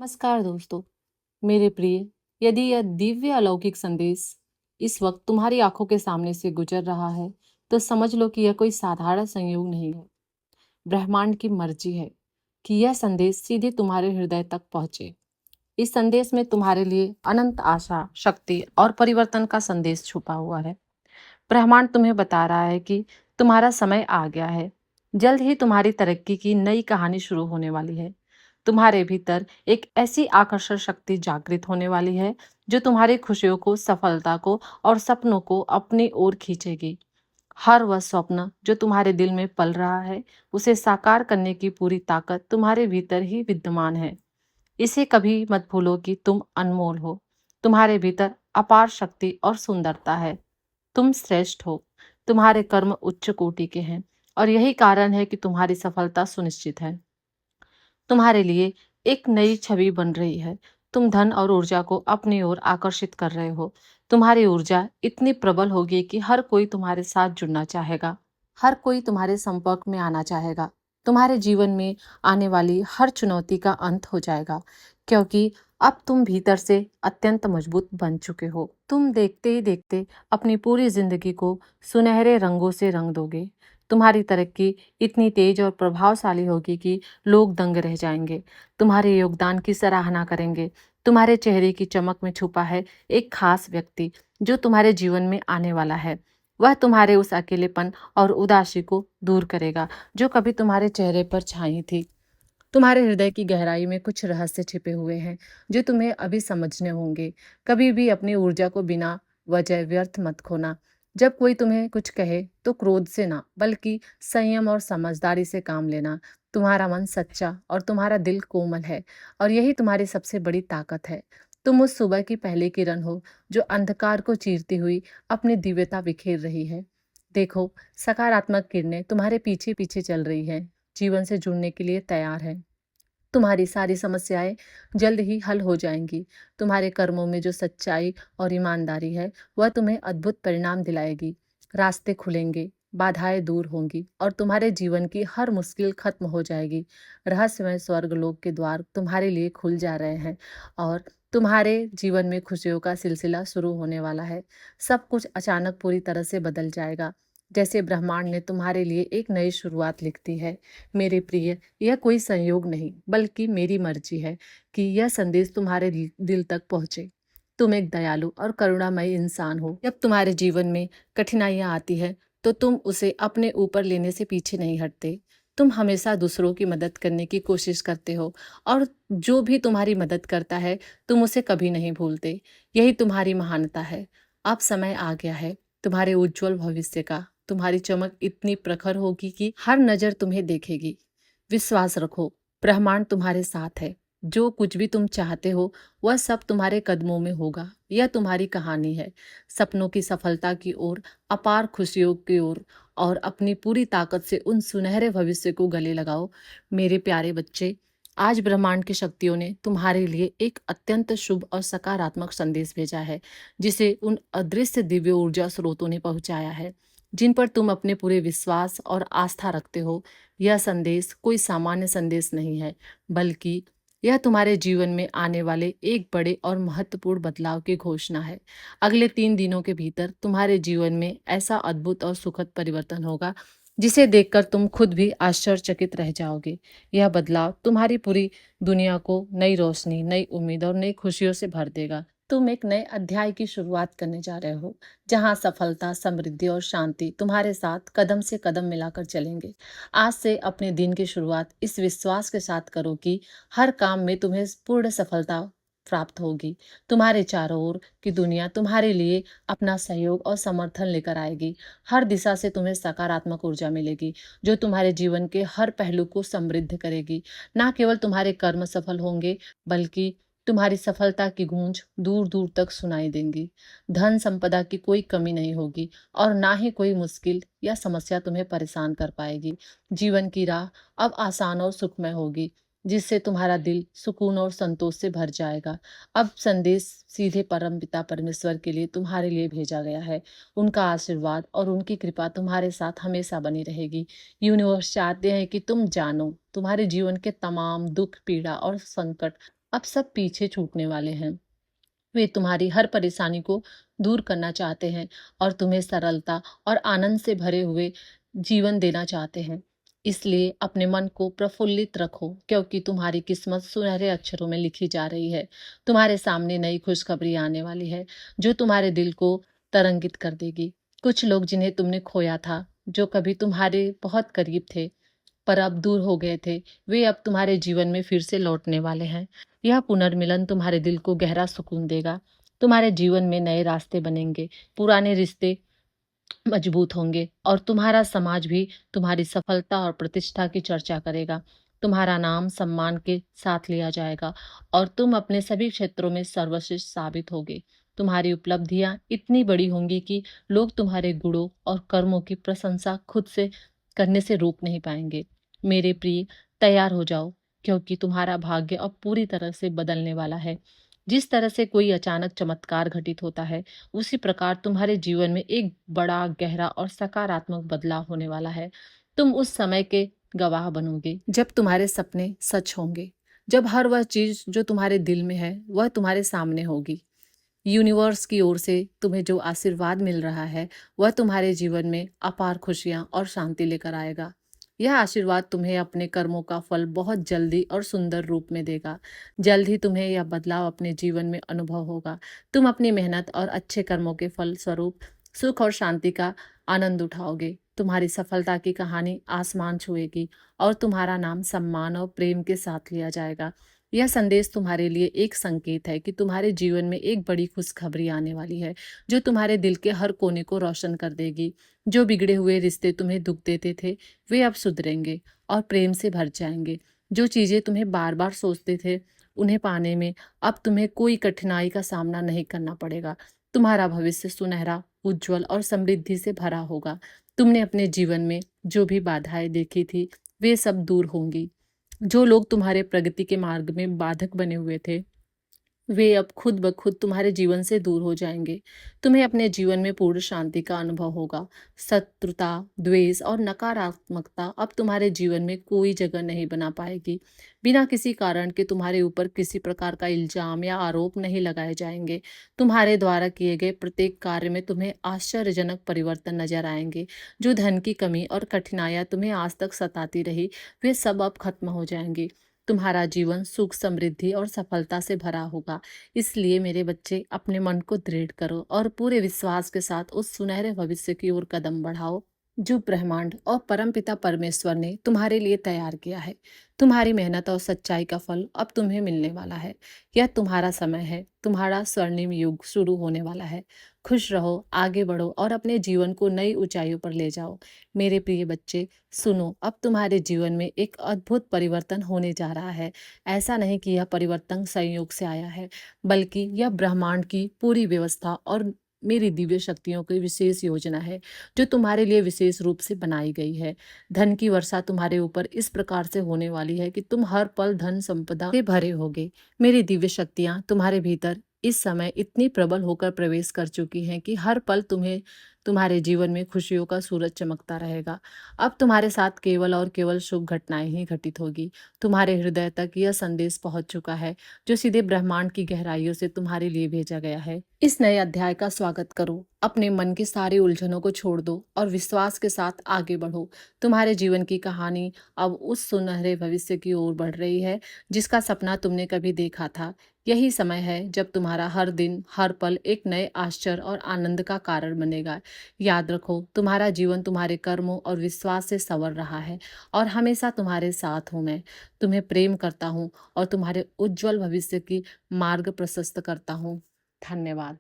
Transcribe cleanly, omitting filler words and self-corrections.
नमस्कार दोस्तों, मेरे प्रिय। यदि यह दिव्य अलौकिक संदेश इस वक्त तुम्हारी आंखों के सामने से गुजर रहा है, तो समझ लो कि यह कोई साधारण संयोग नहीं है। ब्रह्मांड की मर्जी है कि यह संदेश सीधे तुम्हारे हृदय तक पहुंचे। इस संदेश में तुम्हारे लिए अनंत आशा, शक्ति और परिवर्तन का संदेश छुपा हुआ है। ब्रह्मांड तुम्हें बता रहा है कि तुम्हारा समय आ गया है। जल्द ही तुम्हारी तरक्की की नई कहानी शुरू होने वाली है। तुम्हारे भीतर एक ऐसी आकर्षण शक्ति जागृत होने वाली है जो तुम्हारी खुशियों को, सफलता को और सपनों को अपनी ओर खींचेगी। हर वह स्वप्न जो तुम्हारे दिल में पल रहा है, उसे साकार करने की पूरी ताकत तुम्हारे भीतर ही विद्यमान है। इसे कभी मत भूलो कि तुम अनमोल हो। तुम्हारे भीतर अपार शक्ति और सुंदरता है। तुम श्रेष्ठ हो। तुम्हारे कर्म उच्च कोटि के हैं और यही कारण है कि तुम्हारी सफलता सुनिश्चित है। तुम्हारे लिए एक नई छवि बन रही है। तुम धन और ऊर्जा को अपनी ओर आकर्षित कर रहे हो। तुम्हारी ऊर्जा इतनी प्रबल होगी कि हर कोई तुम्हारे साथ जुड़ना चाहेगा। हर कोई तुम्हारे संपर्क में आना चाहेगा। तुम्हारे जीवन में आने वाली हर चुनौती का अंत हो जाएगा, क्योंकि अब तुम भीतर से अत्यंत मजबूत बन चुके हो। तुम देखते ही देखते अपनी पूरी जिंदगी को सुनहरे रंगों से रंग दोगे। तुम्हारी तरक्की इतनी तेज और प्रभावशाली होगी कि लोग दंग रह जाएंगे। तुम्हारे योगदान की सराहना करेंगे। तुम्हारे चेहरे की चमक में छुपा है एक खास व्यक्ति जो तुम्हारे जीवन में आने वाला है। वह तुम्हारे उस अकेलेपन और उदासी को दूर करेगा जो कभी तुम्हारे चेहरे पर छाई थी। तुम्हारे हृदय की गहराई में कुछ रहस्य छिपे हुए हैं जो तुम्हें अभी समझने होंगे। कभी भी अपनी ऊर्जा को बिना वजह व्यर्थ मत खोना। जब कोई तुम्हें कुछ कहे तो क्रोध से ना, बल्कि संयम और समझदारी से काम लेना। तुम्हारा मन सच्चा और तुम्हारा दिल कोमल है, और यही तुम्हारी सबसे बड़ी ताकत है। तुम उस सुबह की पहली किरण हो जो अंधकार को चीरती हुई अपनी दिव्यता बिखेर रही है। देखो, सकारात्मक किरणें तुम्हारे पीछे पीछे चल रही हैं, जीवन से जुड़ने के लिए तैयार है। तुम्हारी सारी समस्याएं जल्द ही हल हो जाएंगी। तुम्हारे कर्मों में जो सच्चाई और ईमानदारी है, वह तुम्हें अद्भुत परिणाम दिलाएगी। रास्ते खुलेंगे, बाधाएं दूर होंगी और तुम्हारे जीवन की हर मुश्किल खत्म हो जाएगी। रहस्यमय स्वर्ग लोक के द्वार तुम्हारे लिए खुल जा रहे हैं और तुम्हारे जीवन में खुशियों का सिलसिला शुरू होने वाला है। सब कुछ अचानक पूरी तरह से बदल जाएगा, जैसे ब्रह्मांड ने तुम्हारे लिए एक नई शुरुआत लिख दी है। मेरे प्रिय, यह कोई संयोग नहीं, बल्कि मेरी मर्जी है कि यह संदेश तुम्हारे दिल तक पहुंचे। तुम एक दयालु और करुणामयी इंसान हो। जब तुम्हारे जीवन में कठिनाइयां आती है, तो तुम उसे अपने ऊपर लेने से पीछे नहीं हटते। तुम हमेशा दूसरों की मदद करने की कोशिश करते हो, और जो भी तुम्हारी मदद करता है, तुम उसे कभी नहीं भूलते। यही तुम्हारी महानता है। अब समय आ गया है तुम्हारे उज्जवल भविष्य का। तुम्हारी चमक इतनी प्रखर होगी कि हर नजर तुम्हें देखेगी। विश्वास रखो, ब्रह्मांड तुम्हारे साथ है। जो कुछ भी तुम चाहते हो, वह सब तुम्हारे कदमों में होगा। यह तुम्हारी कहानी है, सपनों की सफलता की ओर, अपार खुशियों की ओर, और अपनी पूरी ताकत से उन सुनहरे भविष्य को गले लगाओ। मेरे प्यारे बच्चे, आज ब्रह्मांड की शक्तियों ने तुम्हारे लिए एक अत्यंत शुभ और सकारात्मक संदेश भेजा है, जिसे उन अदृश्य दिव्य ऊर्जा स्रोतों ने पहुंचाया है जिन पर तुम अपने पूरे विश्वास और आस्था रखते हो। यह संदेश कोई सामान्य संदेश नहीं है, बल्कि यह तुम्हारे जीवन में आने वाले एक बड़े और महत्वपूर्ण बदलाव की घोषणा है। अगले 3 दिनों के भीतर तुम्हारे जीवन में ऐसा अद्भुत और सुखद परिवर्तन होगा जिसे देखकर तुम खुद भी आश्चर्यचकित रह जाओगे। यह बदलाव तुम्हारी पूरी दुनिया को नई रोशनी, नई उम्मीद और नई खुशियों से भर देगा। तुम एक नए अध्याय की शुरुआत करने जा रहे हो, जहां सफलता, समृद्धि और शांति तुम्हारे साथ कदम से कदम मिलाकर चलेंगे। आज से अपने दिन की शुरुआत इस विश्वास के साथ करो कि हर काम में तुम्हें पूर्ण सफलता प्राप्त होगी। तुम्हारे चारों ओर की दुनिया तुम्हारे लिए अपना सहयोग और समर्थन लेकर आएगी। हर दिशा से तुम्हें सकारात्मक ऊर्जा मिलेगी जो तुम्हारे जीवन के हर पहलू को समृद्ध करेगी। ना केवल तुम्हारे कर्म सफल होंगे, बल्कि तुम्हारी सफलता की गूंज दूर दूर तक सुनाई देंगी। धन संपदा की कोई कमी नहीं होगी, और ना ही कोई मुश्किल या समस्या तुम्हें परेशान कर पाएगी। जीवन की राह अब आसान और सुखमय होगी, जिससे तुम्हारा दिल सुकून और संतोष से भर जाएगा। अब संदेश सीधे परमपिता परमेश्वर के लिए तुम्हारे लिए भेजा गया है। उनका आशीर्वाद और उनकी कृपा तुम्हारे साथ हमेशा बनी रहेगी। यूनिवर्स चाहते हैं कि तुम जानो, तुम्हारे जीवन के तमाम दुख, पीड़ा और संकट अब सब पीछे छूटने वाले हैं। वे तुम्हारी हर परेशानी को दूर करना चाहते हैं और तुम्हें सरलता और आनंद से भरे हुए जीवन देना चाहते हैं। इसलिए अपने मन को प्रफुल्लित रखो, क्योंकि तुम्हारी किस्मत सुनहरे अक्षरों में लिखी जा रही है। तुम्हारे सामने नई खुशखबरी आने वाली है, जो तुम्हारे दिल को तरंगित कर देगी। कुछ लोग जिन्हें तुमने खोया था, जो कभी तुम्हारे बहुत करीब थे पर अब दूर हो गए थे, वे अब तुम्हारे जीवन में फिर से लौटने वाले हैं। यह पुनर्मिलन तुम्हारे दिल को गहरा सुकून देगा। तुम्हारे जीवन में नए रास्ते बनेंगे, पुराने रिश्ते मजबूत होंगे और तुम्हारा समाज भी तुम्हारी सफलता और प्रतिष्ठा की चर्चा करेगा। तुम्हारा नाम सम्मान के साथ लिया जाएगा और तुम अपने सभी क्षेत्रों में सर्वश्रेष्ठ साबित होगे। तुम्हारी उपलब्धियां इतनी बड़ी होंगी कि लोग तुम्हारे गुणों और कर्मों की प्रशंसा खुद से करने से रोक नहीं पाएंगे। मेरे प्रिय, तैयार हो जाओ, क्योंकि तुम्हारा भाग्य अब पूरी तरह से बदलने वाला है। जिस तरह से कोई अचानक चमत्कार घटित होता है, उसी प्रकार तुम्हारे जीवन में एक बड़ा, गहरा और सकारात्मक बदलाव होने वाला है। तुम उस समय के गवाह बनोगे जब तुम्हारे सपने सच होंगे, जब हर वह चीज जो तुम्हारे दिल में है वह तुम्हारे सामने होगी। यूनिवर्स की ओर से तुम्हें जो आशीर्वाद मिल रहा है, वह तुम्हारे जीवन में अपार खुशियां और शांति लेकर आएगा। यह आशीर्वाद तुम्हें अपने कर्मों का फल बहुत जल्दी और सुंदर रूप में देगा। जल्द ही तुम्हें यह बदलाव अपने जीवन में अनुभव होगा। तुम अपनी मेहनत और अच्छे कर्मों के फल स्वरूप सुख और शांति का आनंद उठाओगे। तुम्हारी सफलता की कहानी आसमान छुएगी और तुम्हारा नाम सम्मान और प्रेम के साथ लिया जाएगा। यह संदेश तुम्हारे लिए एक संकेत है कि तुम्हारे जीवन में एक बड़ी खुशखबरी आने वाली है, जो तुम्हारे दिल के हर कोने को रोशन कर देगी। जो बिगड़े हुए रिश्ते तुम्हें दुख देते थे, वे अब सुधरेंगे और प्रेम से भर जाएंगे। जो चीजें तुम्हें बार बार सोचते थे, उन्हें पाने में अब तुम्हें कोई कठिनाई का सामना नहीं करना पड़ेगा। तुम्हारा भविष्य सुनहरा, उज्जवल और समृद्धि से भरा होगा। तुमने अपने जीवन में जो भी बाधाएं देखी थी, वे सब दूर होंगी। जो लोग तुम्हारे प्रगति के मार्ग में बाधक बने हुए थे, वे अब खुद ब खुद तुम्हारे जीवन से दूर हो जाएंगे। तुम्हें अपने जीवन में पूर्ण शांति का अनुभव होगा। शत्रुता, द्वेष और नकारात्मकता अब तुम्हारे जीवन में कोई जगह नहीं बना पाएगी। बिना किसी कारण के तुम्हारे ऊपर किसी प्रकार का इल्जाम या आरोप नहीं लगाए जाएंगे। तुम्हारे द्वारा किए गए प्रत्येक कार्य में तुम्हें आश्चर्यजनक परिवर्तन नजर आएंगे। जो धन की कमी और कठिनाइयां तुम्हें आज तक सताती रही, वे सब अब खत्म हो जाएंगी। तुम्हारा जीवन सुख, समृद्धि और सफलता से भरा होगा। इसलिए मेरे बच्चे, अपने मन को दृढ़ करो और पूरे विश्वास के साथ उस सुनहरे भविष्य की ओर कदम बढ़ाओ, जो ब्रह्मांड और परमपिता परमेश्वर ने तुम्हारे लिए तैयार किया है। तुम्हारी मेहनत और सच्चाई का फल अब तुम्हें मिलने वाला है। यह तुम्हारा समय है। तुम्हारा स्वर्णिम युग शुरू होने वाला है। खुश रहो, आगे बढ़ो और अपने जीवन को नई ऊंचाइयों पर ले जाओ। मेरे प्रिय बच्चे, सुनो, अब तुम्हारे जीवन में एक अद्भुत परिवर्तन होने जा रहा है। ऐसा नहीं कि यह परिवर्तन संयोग से आया है, बल्कि यह ब्रह्मांड की पूरी व्यवस्था और मेरी दिव्य शक्तियों की विशेष योजना है, जो तुम्हारे लिए विशेष रूप से बनाई गई है। धन की वर्षा तुम्हारे ऊपर इस प्रकार से होने वाली है कि तुम हर पल धन संपदा से भरे होगे। मेरी दिव्य शक्तियां तुम्हारे भीतर इस समय इतनी प्रबल होकर प्रवेश कर चुकी हैं कि हर पल तुम्हें तुम्हारे जीवन में खुशियों का सूरज चमकता रहेगा। अब तुम्हारे साथ केवल और केवल शुभ घटनाएं ही घटित होगी। तुम्हारे हृदय तक यह संदेश पहुंच चुका है, जो सीधे ब्रह्मांड की गहराइयों से तुम्हारे लिए भेजा गया है। इस नए अध्याय का स्वागत करो। अपने मन की सारी उलझनों को छोड़ दो और विश्वास के साथ आगे बढ़ो। तुम्हारे जीवन की कहानी अब उस सुनहरे भविष्य की ओर बढ़ रही है, जिसका सपना तुमने कभी देखा था। यही समय है जब तुम्हारा हर दिन, हर पल एक नए आश्चर्य और आनंद का कारण बनेगा। याद रखो, तुम्हारा जीवन तुम्हारे कर्मों और विश्वास से संवर रहा है और हमेशा तुम्हारे साथ हूँ मैं। तुम्हें प्रेम करता हूँ और तुम्हारे उज्जवल भविष्य की मार्ग प्रशस्त करता हूँ। धन्यवाद।